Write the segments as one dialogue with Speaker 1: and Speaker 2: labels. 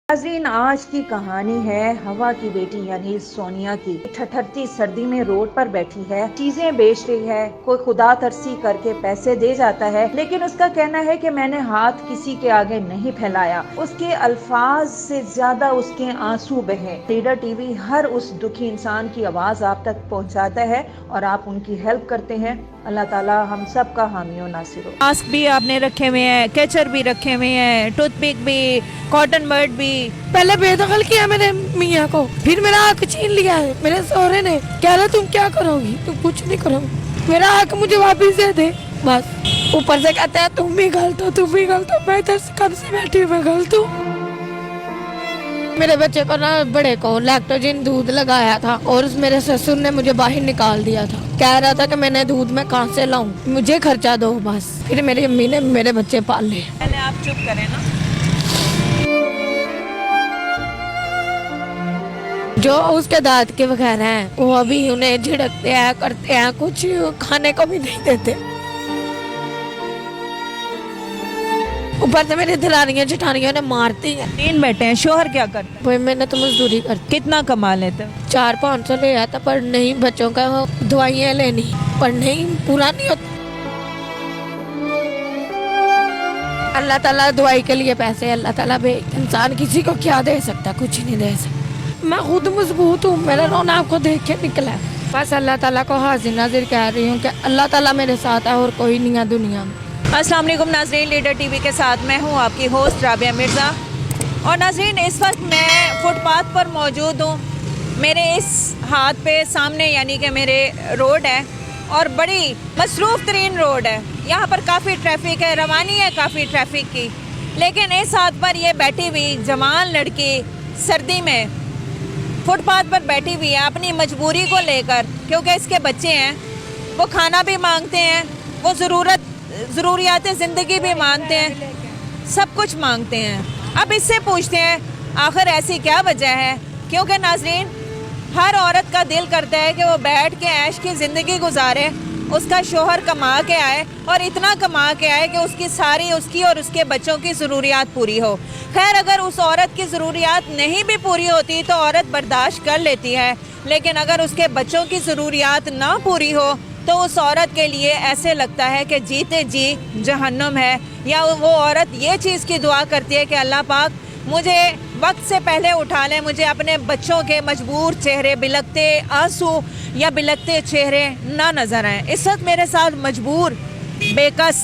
Speaker 1: नाज़रीन, आज की कहानी है हवा की बेटी यानी सोनिया की। ठठरती सर्दी में रोड पर बैठी है, चीजें बेच रही है। कोई खुदा तरसी करके पैसे दे जाता है, लेकिन उसका कहना है कि मैंने हाथ किसी के आगे नहीं फैलाया। उसके अल्फाज से ज्यादा उसके आंसू बहे। लीडर टीवी हर उस दुखी इंसान की आवाज आप तक पहुंचाता है और आप उनकी हेल्प करते हैं। अल्लाह ताला हम सब का हामी और नासिर हो।
Speaker 2: मास्क भी आपने रखे हुए हैं, कैचर भी रखे हुए हैं, टूथपिक भी, कॉटन बर्ड भी।
Speaker 3: पहले बेदखल किया मेरे मियाँ को, फिर मेरा हक छीन लिया है मेरे सहुरे ने। कह रहे तुम क्या करोगी, तुम कुछ नहीं करोगी, मेरा हक मुझे वापस दे दे बस। ऊपर से कहते हैं तुम भी गलत हो, तुम भी गलत हो। मैं इधर से कब से बैठी हूँ, मैं गलत हूँ। मेरे बच्चे को ना बड़े को लैक्टोजिन दूध लगाया था और मेरे ससुर ने मुझे बाहर निकाल दिया था। कह रहा था कि मैंने दूध में कहाँ से लाऊं, मुझे खर्चा दो बस। फिर मेरी अम्मी ने मेरे बच्चे पाल लिए।
Speaker 2: पहले आप चुप करें ना।
Speaker 3: जो उसके दांत के वगैरह हैं वो अभी उन्हें झिड़कते हैं, करते हैं, कुछ खाने को भी नहीं देते। ऊपर से मेरी दिलानियां जेठानियां ने मारती हैं।
Speaker 2: 3 बेटे हैं, शोहर क्या करते हैं?
Speaker 3: वही मैंने तो मजदूरी करती,
Speaker 2: कितना कमा लेते हो?
Speaker 3: 400-500 ले आता, पर नहीं बच्चों का दवाइयाँ लेनी, पर नहीं पूरा नहीं होता। अल्लाह ताला दवाई के लिए पैसे अल्लाह ताला इंसान किसी को क्या दे सकता, कुछ नहीं दे सकता। मैं खुद मजबूत हूँ, मेरा रोना आपको देख के निकला है। बस अल्लाह ताला को हाजिर नाजिर कह रही हूँ कि अल्लाह ताला मेरे साथ है और कोई नहीं है दुनिया में।
Speaker 2: अस्सलाम वालेकुम नाज़रीन, लीडर टीवी के साथ मैं हूँ आपकी होस्ट राबिया मिर्ज़ा। और नाज़रीन, इस वक्त मैं फुटपाथ पर मौजूद हूँ। मेरे इस हाथ पे सामने यानी कि मेरे रोड है और बड़ी मसरूफ़ तरीन रोड है। यहाँ पर काफ़ी ट्रैफिक है, रवानी है काफ़ी ट्रैफिक की। लेकिन इस हाथ पर ये बैठी हुई जवान लड़की सर्दी में फुटपाथ पर बैठी हुई है अपनी मजबूरी को लेकर, क्योंकि इसके बच्चे हैं, वो खाना भी मांगते हैं, वो ज़रूरियात ज़िंदगी भी मांगते हैं, सब कुछ मांगते हैं। अब इससे पूछते हैं आखिर ऐसी क्या वजह है? क्योंकि नाज़रीन, हर औरत का दिल करता है कि वो बैठ के ऐश की ज़िंदगी गुजारे, उसका शोहर कमा के आए और इतना कमा के आए कि उसकी और उसके बच्चों की ज़रूरियात पूरी हो। खैर, अगर उस औरत की ज़रूरियात नहीं भी पूरी होती तो औरत बर्दाश्त कर लेती है, लेकिन अगर उसके बच्चों की ज़रूरियात ना पूरी हो तो उस औरत के लिए ऐसे लगता है कि जीते जी जहन्नुम है। या वो औरत ये चीज़ की दुआ करती है कि अल्लाह पाक मुझे वक्त से पहले उठा ले, मुझे अपने बच्चों के मजबूर चेहरे, बिलखते आंसू या बिलखते चेहरे ना नज़र आए। इस वक्त मेरे साथ मजबूर बेकस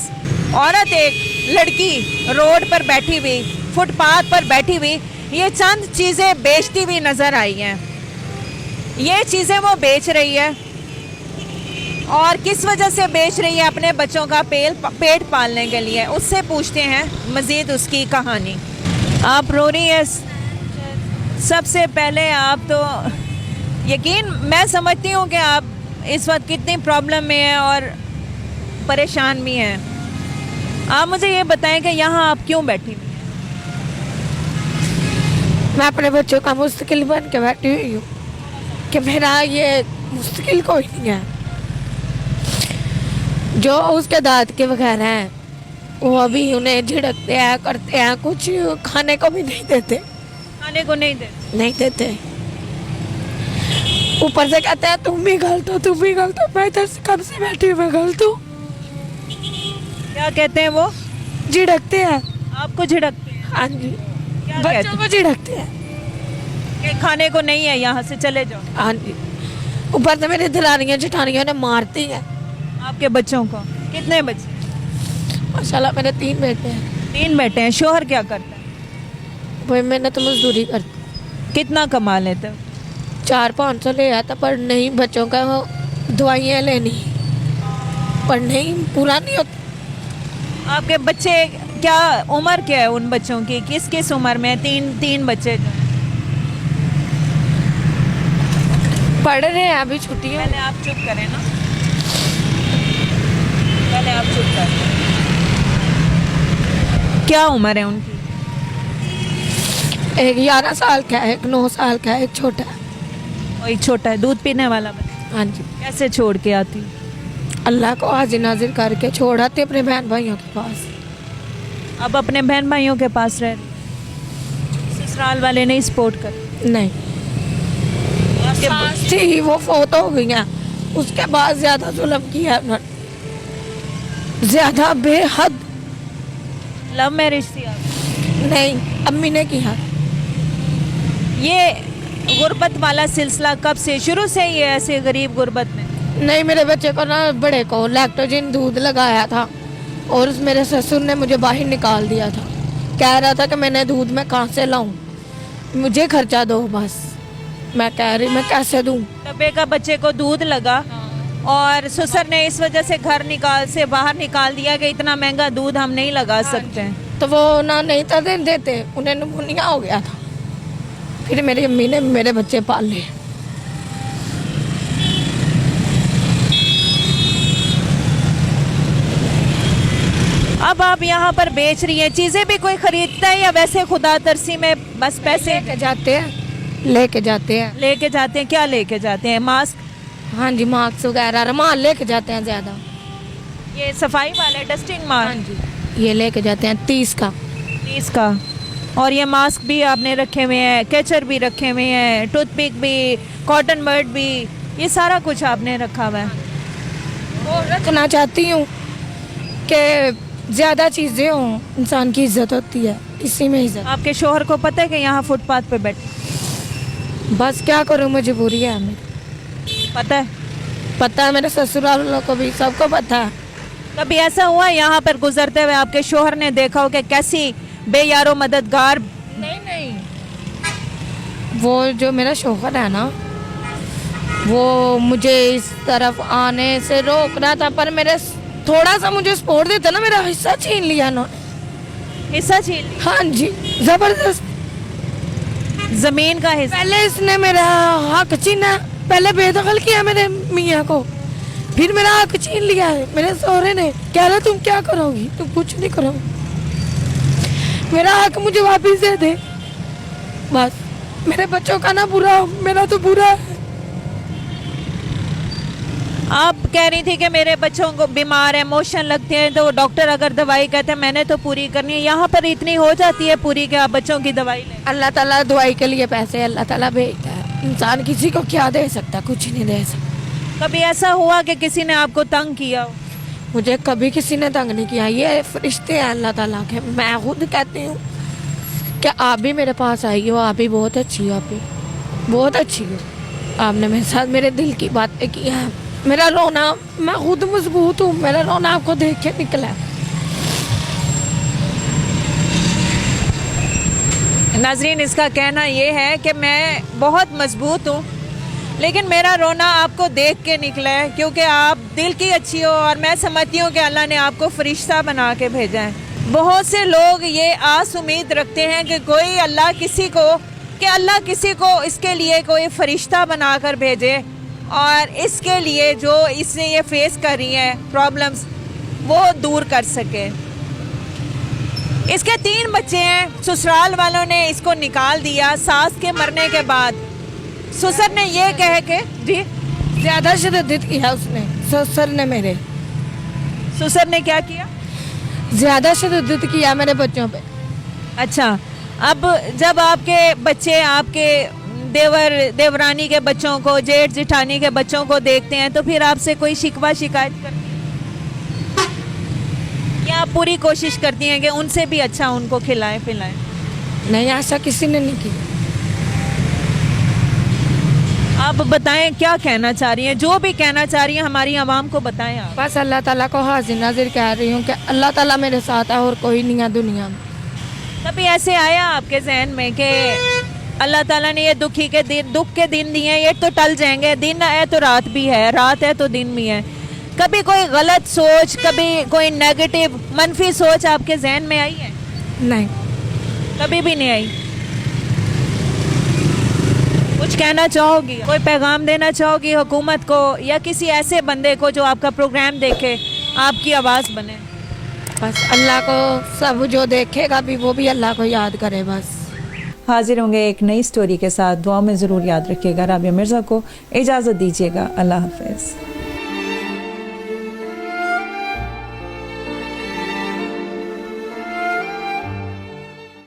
Speaker 2: औरत, एक लड़की रोड पर बैठी हुई, फुटपाथ पर बैठी हुई, ये चंद चीज़ें बेचती हुई नज़र आई हैं। ये चीज़ें वो बेच रही है और किस वजह से बेच रही है? अपने बच्चों का पेट पालने के लिए। उससे पूछते हैं मज़ीद उसकी कहानी। आप रो रही है। सबसे पहले आप तो यकीन, मैं समझती हूँ कि आप इस वक्त कितनी प्रॉब्लम में हैं और परेशान भी हैं। आप मुझे ये बताएं कि यहाँ आप क्यों बैठी हुई हैं?
Speaker 3: मैं अपने बच्चों का मुस्तकिल बन के बैठी हुई हूँ कि मेरा ये मुश्किल कोई नहीं है। जो उसके दांत के वगैरह हैं वो अभी उन्हें झिड़कते हैं, करते हैं, कुछ खाने को भी नहीं देते।
Speaker 2: खाने को नहीं
Speaker 3: देते। ऊपर से कहते हैं तुम भी गलत हो, तुम भी गलत हो। मैं इधर से कब से बैठी हूँ, मैं गलत हूँ।
Speaker 2: क्या कहते हैं वो?
Speaker 3: झिड़कते हैं।
Speaker 2: आपको झिड़कते हैं?
Speaker 3: हाँ जी,
Speaker 2: क्या
Speaker 3: बच्चों को झिड़कते हैं
Speaker 2: कि खाने को नहीं है, यहाँ से चले जाओ।
Speaker 3: हाँ जी, ऊपर से मेरी दिलानियां जेठानियां ने मारती हैं।
Speaker 2: आपके बच्चों को कितने बच्चे?
Speaker 3: माशाल्लाह मेरे 3 बेटे हैं।
Speaker 2: 3 बेटे हैं। शोहर क्या करता है?
Speaker 3: वही मैंने तो मजदूरी करती,
Speaker 2: कितना कमा लेते हो?
Speaker 3: 400-500 ले आता, पर नहीं बच्चों का दवाइयाँ लेनी, पर नहीं पूरा नहीं होता।
Speaker 2: आपके बच्चे क्या उम्र क्या है उन बच्चों की? किस किस उम्र में? तीन बच्चे जो
Speaker 3: पढ़ रहे हैं, अभी छुट्टियाँ।
Speaker 2: पहले आप चुप करें ना, पहले आप चुप करें। क्या उम्र है उनकी?
Speaker 3: एक 11 साल का है, एक 9 साल का है, एक छोटा है।
Speaker 2: और एक छोटा है, दूध पीने वाला बच्चा।
Speaker 3: हाँ जी,
Speaker 2: कैसे छोड़ के आती?
Speaker 3: अल्लाह को हाजिर नाजिर करके छोड़ आते अपने बहन भाइयों के पास।
Speaker 2: अब अपने बहन भाइयों के पास रह रही? ससुराल वाले नहीं सपोर्ट कर?
Speaker 3: नहीं, सास थी वो फोत हो गई हैं, उसके बाद ज्यादा जुल्म किया उन्होंने, ज्यादा बेहद।
Speaker 2: लव मैरिज थी आप?
Speaker 3: नहीं, अम्मी ने किया।
Speaker 2: ये गुर्बत वाला सिलसिला कब से शुरू से ही है ऐसे गरीब गुर्बत में?
Speaker 3: नहीं, मेरे बच्चे को ना बड़े को लैक्टोजिन दूध लगाया था और मेरे ससुर ने मुझे बाहर निकाल दिया था। कह रहा था कि मैंने दूध में कहाँ से लाऊं, मुझे खर्चा दो बस। मैं कह रही मैं कैसे दूं?
Speaker 2: तबे का बच्चे को दूध लगा और ससुर ने इस वजह से घर से बाहर निकाल दिया कि इतना महंगा दूध हम नहीं लगा सकते हैं।
Speaker 3: तो वो ना नहीं था देते, उन्हें निमोनिया हो गया था। फिर मेरी अम्मी ने मेरे बच्चे पाल लिए।
Speaker 2: अब आप यहाँ पर बेच रही हैं, चीजें भी कोई खरीदता है या वैसे खुदा तरसी में बस पैसे
Speaker 3: लेके जाते हैं, लेके जाते हैं।
Speaker 2: लेके जाते हैं? क्या लेके जाते हैं? मास्क?
Speaker 3: हाँ जी, मास्क वगैरह रुमाल लेके जाते हैं ज्यादा।
Speaker 2: ये सफाई वाले डस्टिंग मास्क?
Speaker 3: हाँ जी, ये लेके जाते हैं 30 का।
Speaker 2: 30 का। और ये मास्क भी आपने रखे हुए हैं, कैचर भी रखे हुए हैं, टूथपिक भी, कॉटन बर्ड भी, ये सारा कुछ आपने रखा हुआ है।
Speaker 3: वो रखना चाहती हूँ कि ज्यादा चीजें हों, इंसान की इज्जत होती है, इसी में इज्जत।
Speaker 2: आपके शोहर को पता है कि यहाँ फुटपाथ पे बैठे?
Speaker 3: बस क्या करूँ, मजबूरी है मेरी।
Speaker 2: पता है?
Speaker 3: पता है, मेरे ससुराल वालों को भी, सबको पता है।
Speaker 2: कभी ऐसा हुआ यहाँ पर गुजरते हुए आपके शोहर ने देखा हो कि कैसी बेयारो मददगार?
Speaker 3: नहीं, वो जो मेरा शौहर है ना, वो मुझे इस तरफ आने से रोक रहा था, पर मेरे थोड़ा सा मुझे सपोर्ट देता ना, मेरा हिस्सा छीन लिया ना।
Speaker 2: हिस्सा छीन लिया?
Speaker 3: हाँ जी, जबरदस्त।
Speaker 2: जमीन का हिस्सा?
Speaker 3: पहले इसने मेरा हक छीना, पहले बेदखल किया मेरे मियाँ को, फिर मेरा हक छीन लिया है। मेरे सहुरे ने कह रहा तुम क्या करोगी, तुम कुछ नहीं करोगी, मेरा हक मुझे वापस दे दे बस। मेरे बच्चों का ना बुरा, मेरा तो बुरा है।
Speaker 2: आप कह रही थी कि मेरे बच्चों को बीमार है, मोशन लगते हैं, तो डॉक्टर अगर दवाई कहते हैं मैंने तो पूरी करनी है। यहाँ पर इतनी हो जाती है पूरी कि आप बच्चों की दवाई लें?
Speaker 3: अल्लाह ताला दवाई के लिए पैसे अल्लाह ताला भेजता है, इंसान किसी को क्या दे सकता, कुछ नहीं दे सकता।
Speaker 2: कभी ऐसा हुआ कि किसी ने आपको तंग किया हो?
Speaker 3: मुझे कभी किसी ने तंग नहीं किया, ये फरिश्ते हैं अल्लाह ताला के। मैं खुद कहती हूँ कि आप भी मेरे पास आई हो, आप भी बहुत अच्छी हो, आप भी बहुत अच्छी हो। आपने मेरे साथ मेरे दिल की बातें की हैं। मेरा रोना, मैं खुद मजबूत हूँ, मेरा रोना आपको देख के निकला है।
Speaker 2: नाजरीन, इसका कहना ये है कि मैं बहुत मजबूत हूँ, लेकिन मेरा रोना आपको देख के निकला है, क्योंकि आप दिल की अच्छी हो और मैं समझती हूँ कि अल्लाह ने आपको फरिश्ता बना के भेजा है। बहुत से लोग ये आस उम्मीद रखते हैं कि अल्लाह किसी को इसके लिए कोई फरिश्ता बना कर भेजे और इसके लिए जो इसने ये फेस कर रही है प्रॉब्लम्स वो दूर कर सके। इसके 3 बच्चे हैं, ससुराल वालों ने इसको निकाल दिया सास के मरने के बाद। ससुर ने ये कह के जी
Speaker 3: ज्यादा शदत किया उसने, ससुर ने मेरे।
Speaker 2: ससुर ने क्या किया?
Speaker 3: ज्यादा शदत किया मेरे बच्चों पे।
Speaker 2: अच्छा, अब जब आपके बच्चे आपके देवरानी के बच्चों को, जेठ जिठानी के बच्चों को देखते हैं तो फिर आपसे कोई शिकवा शिकायत करती है या आप पूरी कोशिश करती हैं कि उनसे भी अच्छा उनको खिलाएं पिलाएं?
Speaker 3: नहीं, ऐसा किसी ने नहीं किया।
Speaker 2: आप बताएं क्या कहना चाह रही हैं, जो भी कहना चाह रही हैं हमारी आवाम को बताएं आप।
Speaker 3: बस अल्लाह ताला को हाजिर नाजिर कह रही हूँ कि अल्लाह ताला मेरे साथ है और कोई नहीं है दुनिया में।
Speaker 2: कभी ऐसे आया आपके जहन में कि अल्लाह ताला ने ये दुख के दिन दिए हैं, ये तो टल जाएंगे, दिन है तो रात भी है, रात है तो दिन भी है? कभी कोई गलत सोच, कभी कोई नेगेटिव मनफी सोच आपके जहन में आई है?
Speaker 3: नहीं,
Speaker 2: कभी भी नहीं आई। कुछ कहना चाहोगी, कोई पैगाम देना चाहोगी हुकूमत को या किसी ऐसे बंदे को जो आपका प्रोग्राम देखे, आपकी आवाज़ बने?
Speaker 3: बस अल्लाह को, सब जो देखेगा भी वो भी अल्लाह को याद करे बस।
Speaker 1: हाजिर होंगे एक नई स्टोरी के साथ। दुआ में ज़रूर याद रखिएगा। राबिया मिर्ज़ा को इजाज़त दीजिएगा। अल्लाह हाफ़िज़।